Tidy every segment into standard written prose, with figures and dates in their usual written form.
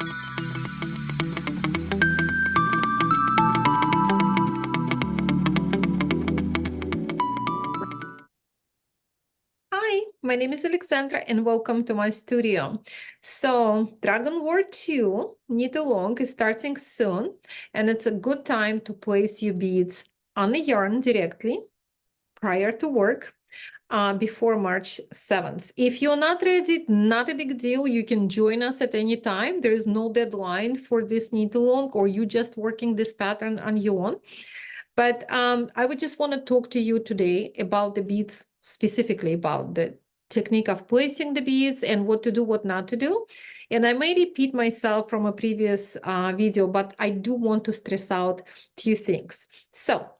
Hi, my name is Alexandra and welcome to my studio. So Dragon Lore 2 knit along is starting soon, and it's a good time to place your beads on the yarn directly prior to work before March 7th. If you're not ready, not a big deal. You can join us at any time. There is no deadline for this knit along, or you just working this pattern on your own. But I would just want to talk to you today about the beads, specifically about the technique of placing the beads and what to do, what not to do. And I may repeat myself from a previous video, but I do want to stress out a few things. So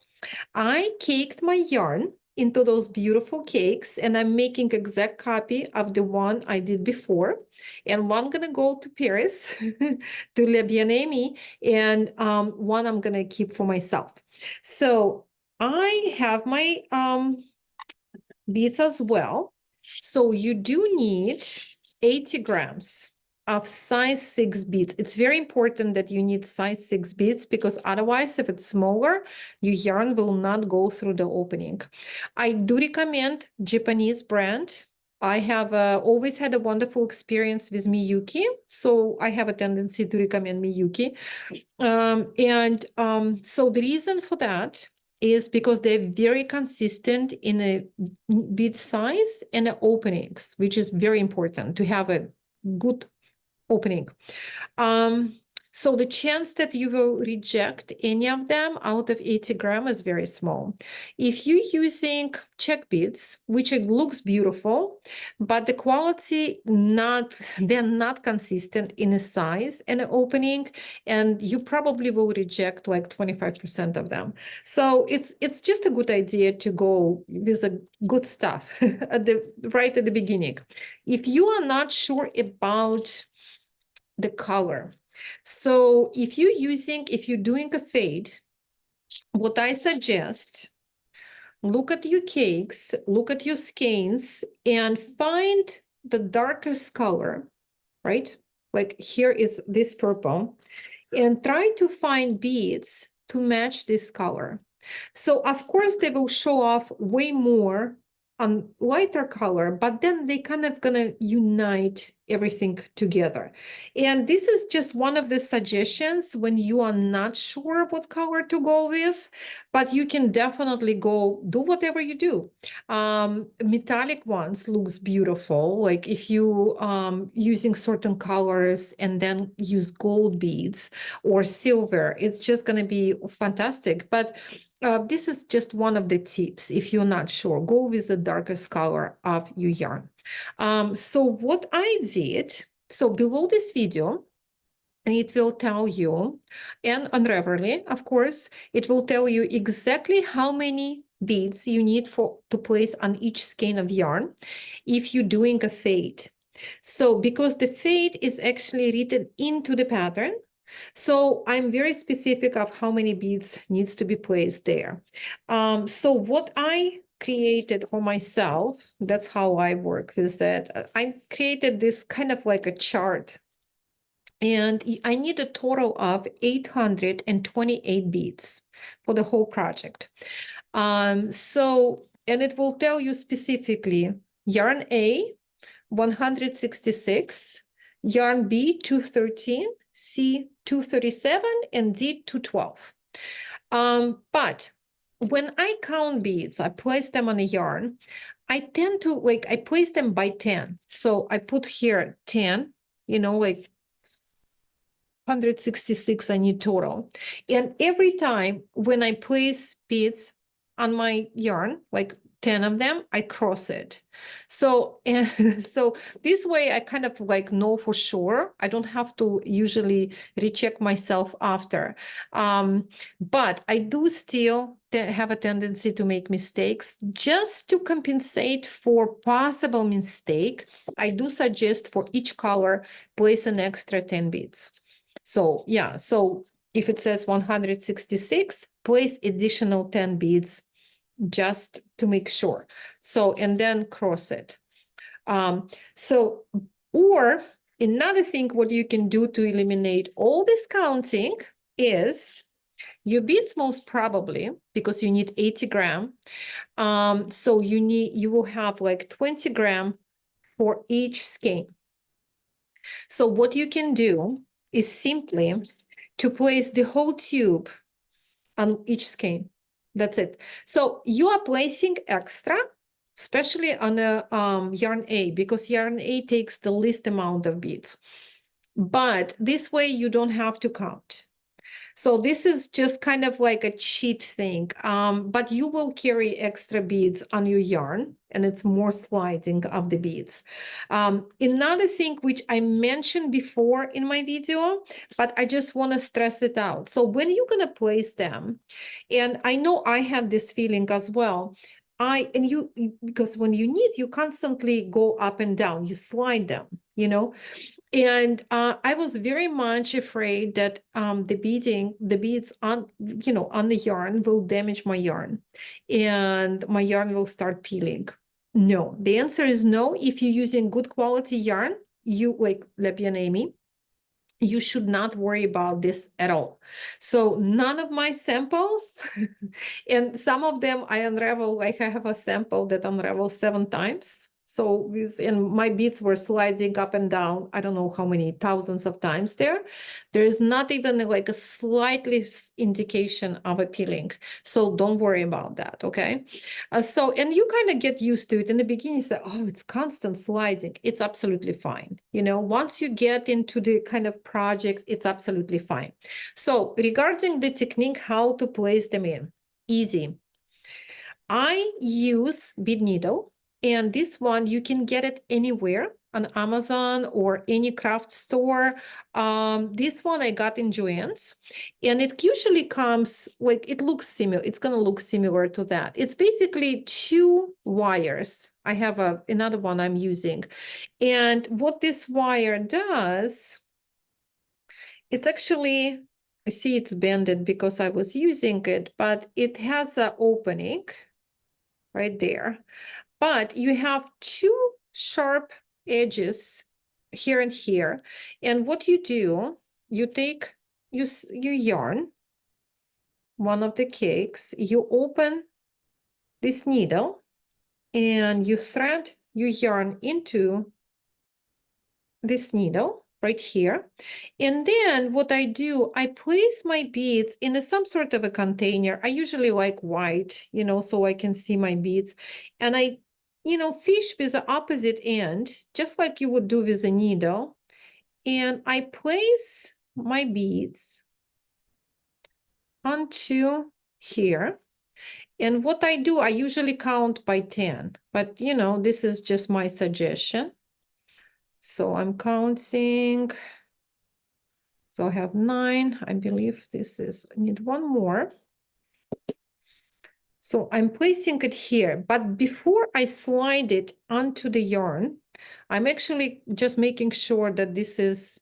I caked my yarn into those beautiful cakes, and I'm making exact copy of the one I did before. And one gonna go to Paris, to Le Bien-Aimé, and one I'm gonna keep for myself. So I have my beads as well. So you do need 80 grams of size 6 beads. It's very important that you need size 6 beads, because otherwise, if it's smaller, your yarn will not go through the opening. I do recommend Japanese brand. I have always had a wonderful experience with Miyuki, so I have a tendency to recommend Miyuki. So the reason for that is because they're very consistent in a bead size and the openings, which is very important to have a good opening. So the chance that you will reject any of them out of 80 grams is very small. If you're using check beads, which it looks beautiful, but the quality they're not consistent in the size and the opening, and you probably will reject like 25% of them. So it's just a good idea to go with a good stuff right at the beginning. If you are not sure about the color, so if you're doing a fade, what I suggest, look at your cakes, look at your skeins, and find the darkest color, right? Like here is this purple, and try to find beads to match this color. So of course they will show off way more on lighter color, but then they kind of gonna unite everything together. And this is just one of the suggestions when you are not sure what color to go with, but you can definitely do whatever you do. Metallic ones looks beautiful. Like if you using certain colors and then use gold beads or silver, it's just gonna be fantastic. But this is just one of the tips. If you're not sure, go with the darkest color of your yarn. So what I did, so below this video, it will tell you, and on Ravelry, of course, it will tell you exactly how many beads you need to place on each skein of yarn if you're doing a fade. So because the fade is actually written into the pattern, so I'm very specific of how many beads needs to be placed there. So what I created for myself, that's how I work with that. I created this kind of like a chart, and I need a total of 828 beads for the whole project. And it will tell you specifically yarn A, 166, yarn B, 213, C, 237, and D, 212. But when I count beads, I place them on a yarn, I tend to, I place them by 10. So I put here 10, 166 I need total. And every time when I place beads on my yarn, like 10 of them, I cross it. So, so this way I kind of know for sure. I don't have to usually recheck myself after. But I do still have a tendency to make mistakes. Just to compensate for possible mistake, I do suggest for each color, place an extra 10 beads. So yeah, so if it says 166, place additional 10 beads just to make sure. So, and then cross it. Or Another thing what you can do to eliminate all this counting is your beads most probably, because you need 80 gram. So you will have like 20 gram for each skein. So what you can do is simply to place the whole tube on each skein. That's it. So you are placing extra, especially on a yarn A, because yarn A takes the least amount of beads. But this way you don't have to count. So this is just kind of like a cheat thing, but you will carry extra beads on your yarn, and it's more sliding of the beads. Another thing which I mentioned before in my video, but I just want to stress it out. So when you're going to place them, and I know I had this feeling as well, because when you knit, you constantly go up and down, you slide them, you know. And I was very much afraid that the beads on, on the yarn will damage my yarn and my yarn will start peeling. No, the answer is no. If you're using good quality yarn, you like Leppy and Amy, you should not worry about this at all. So none of my samples, and some of them I unravel, like I have a sample that unravels 7 times. So and my beads were sliding up and down, I don't know how many thousands of times there. There is not even like a slightly indication of a peeling. So don't worry about that, okay? And you kind of get used to it. In the beginning, you say, oh, it's constant sliding. It's absolutely fine. Once you get into the kind of project, it's absolutely fine. So regarding the technique, how to place them in, easy. I use bead needle, and this one you can get it anywhere on Amazon or any craft store. This one I got in Joann's, and it usually comes like, it looks similar. It's going to look similar to that. It's basically 2 wires. I have another one I'm using. And what this wire does, it's actually, I see it's bended because I was using it, but it has an opening right there. But you have 2 sharp edges here and here. And what you do, you take your yarn, one of the cakes, you open this needle and you thread your yarn into this needle right here. And then what I do, I place my beads in some sort of a container. I usually like white, so I can see my beads. And I, fish with the opposite end, just like you would do with a needle. And I place my beads onto here. And what I do, I usually count by 10, but this is just my suggestion. So I'm counting. So I have 9, I believe this is, I need 1 more. So I'm placing it here, but before I slide it onto the yarn, I'm actually just making sure that this is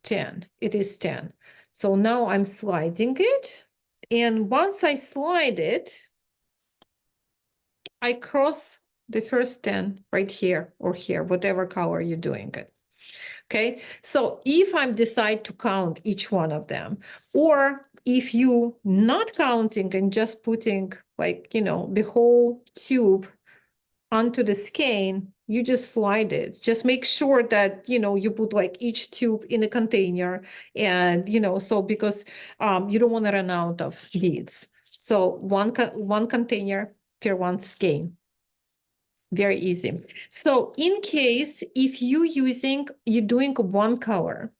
10. It is 10. So now I'm sliding it. And once I slide it, I cross the first 10 right here or here, whatever color you're doing it. Okay, so if I decide to count each one of them, or if you not counting and just putting like, the whole tube onto the skein, you just slide it. Just make sure that, you put like each tube in a container and, so because you don't want to run out of beads. So one container per 1 skein. Very easy. So in case if you're doing 1 color,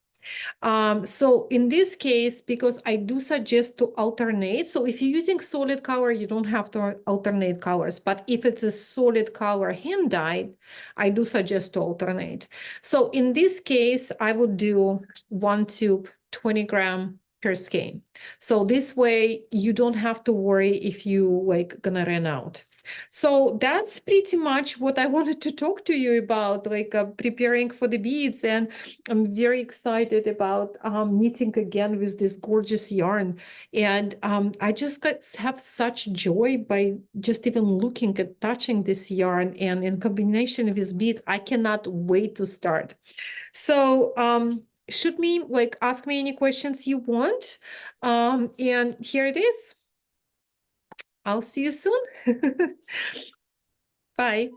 so in this case, because I do suggest to alternate. So if you're using solid color, you don't have to alternate colors. But if it's a solid color hand dyed, I do suggest to alternate. So in this case, I would do 1 tube, 20 gram per skein. So this way you don't have to worry if you like gonna run out. So that's pretty much what I wanted to talk to you about, like preparing for the beads. And I'm very excited about meeting again with this gorgeous yarn. And I just have such joy by just even looking at touching this yarn, and in combination with beads, I cannot wait to start. So shoot me, like ask me any questions you want. And here it is. I'll see you soon. Bye.